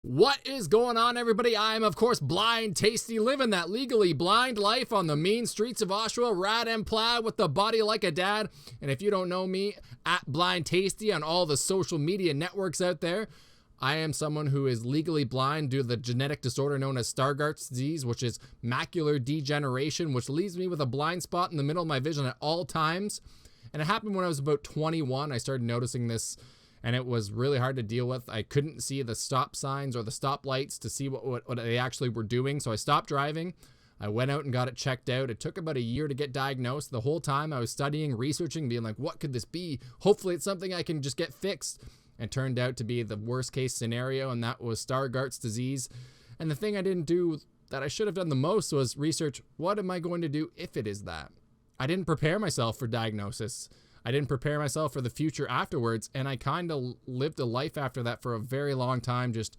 What is going on, everybody? I am, of course, Blind Tasty, living that legally blind life on the mean streets of Oshawa, rad and plaid with the body like a dad. And if you don't know me, at Blind Tasty on all the social media networks out there, I am someone who is legally blind due to the genetic disorder known as Stargardt's disease, which is macular degeneration, which leaves me with a blind spot in the middle of my vision at all times. And it happened when I was about 21. I started noticing this, and it was really hard to deal with. I couldn't see the stop signs or the stop lights to see what they actually were doing. So I stopped driving. I went out and got it checked out. It took about a year to get diagnosed. The whole time I was studying, researching, being like, what could this be? Hopefully it's something I can just get fixed. And turned out to be the worst case scenario, and that was Stargardt's disease. And the thing I didn't do that I should have done the most was research, what am I going to do if it is that? I didn't prepare myself for diagnosis. I didn't prepare myself for the future afterwards, and I kind of lived a life after that for a very long time, just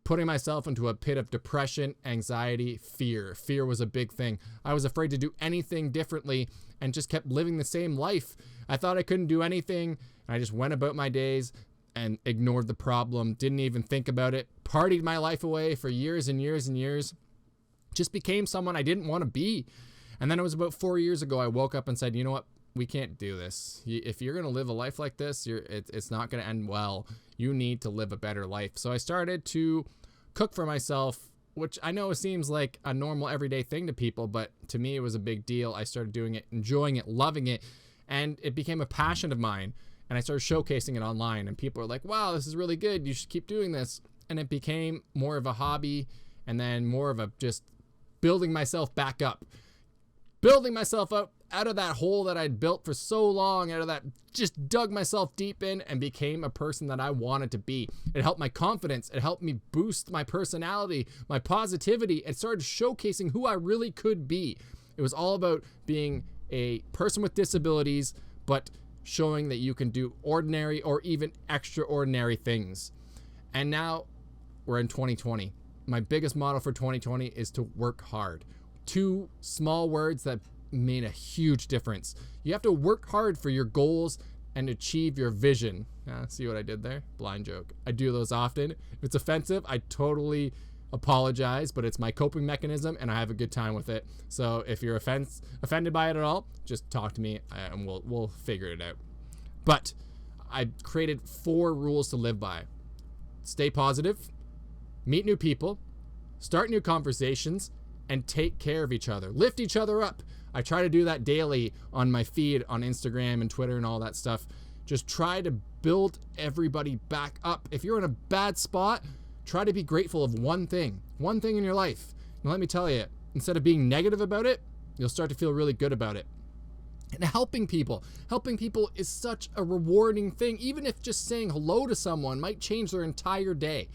putting myself into a pit of depression, anxiety, fear. Fear was a big thing. I was afraid to do anything differently and just kept living the same life. I thought I couldn't do anything, and I just went about my days and ignored the problem, didn't even think about it, partied my life away for years and years and years, just became someone I didn't want to be. And then it was about 4 years ago, I woke up and said, you know what? We can't do this. If you're going to live a life like this, it's not going to end well. You need to live a better life. So I started to cook for myself, which I know seems like a normal everyday thing to people, but to me it was a big deal. I started doing it, enjoying it, loving it, and it became a passion of mine. And I started showcasing it online, and people are like, wow, this is really good. You should keep doing this. And it became more of a hobby, and then more of a just building myself back up. Building myself up out of that hole that I'd built for so long, out of that, just dug myself deep in and became a person that I wanted to be. It helped my confidence. It helped me boost my personality, my positivity. It started showcasing who I really could be. It was all about being a person with disabilities, but showing that you can do ordinary or even extraordinary things. And now we're in 2020. My biggest motto for 2020 is to work hard. Two small words that made a huge difference. You have to work hard for your goals and achieve your vision. See what I did there? Blind joke. I do those often. If it's offensive, I totally apologize, but it's my coping mechanism and I have a good time with it. So if you're offended by it at all, just talk to me and we'll figure it out. But I created 4 rules to live by. Stay positive, meet new people, start new conversations, and take care of each other. Lift each other up. I try to do that daily on my feed on Instagram and Twitter and all that stuff. Just try to build everybody back up. If you're in a bad spot, try to be grateful of one thing in your life. And let me tell you, instead of being negative about it, you'll start to feel really good about it. And helping people is such a rewarding thing. Even if just saying hello to someone might change their entire day.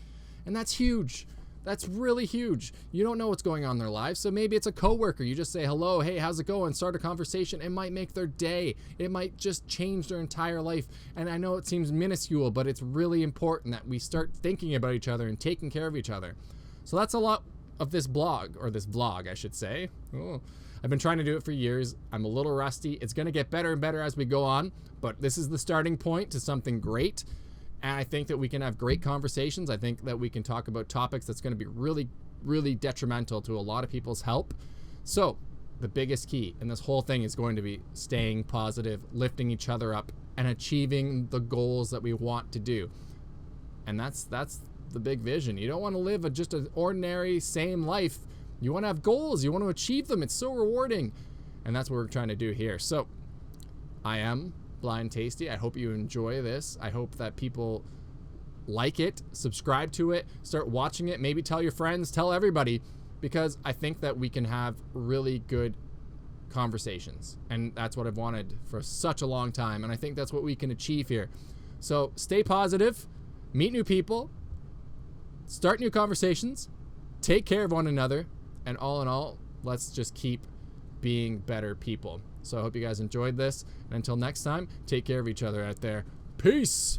And that's huge. That's really huge. You don't know what's going on in their lives. So maybe it's a coworker. You just say hello, hey, how's it going? Start a conversation. It might make their day. It might just change their entire life. And I know it seems minuscule, but it's really important that we start thinking about each other and taking care of each other. So that's a lot of this blog, or this vlog, I should say. Oh, I've been trying to do it for years. I'm a little rusty. It's going to get better and better as we go on, but this is the starting point to something great. And I think that we can have great conversations. I think that we can talk about topics that's going to be really, really detrimental to a lot of people's health. So the biggest key in this whole thing is going to be staying positive, lifting each other up, and achieving the goals that we want to do. And that's the big vision. You don't want to live just an ordinary, same life. You want to have goals. You want to achieve them. It's so rewarding. And that's what we're trying to do here. So I am Blind Tasty. I hope you enjoy this. I hope that people like it, subscribe to it, start watching it, maybe tell your friends, tell everybody, because I think that we can have really good conversations. And that's what I've wanted for such a long time. And I think that's what we can achieve here. So stay positive, meet new people, start new conversations, take care of one another, and all in all, let's just keep being better people. So I hope you guys enjoyed this. And until next time, take care of each other out there. Peace.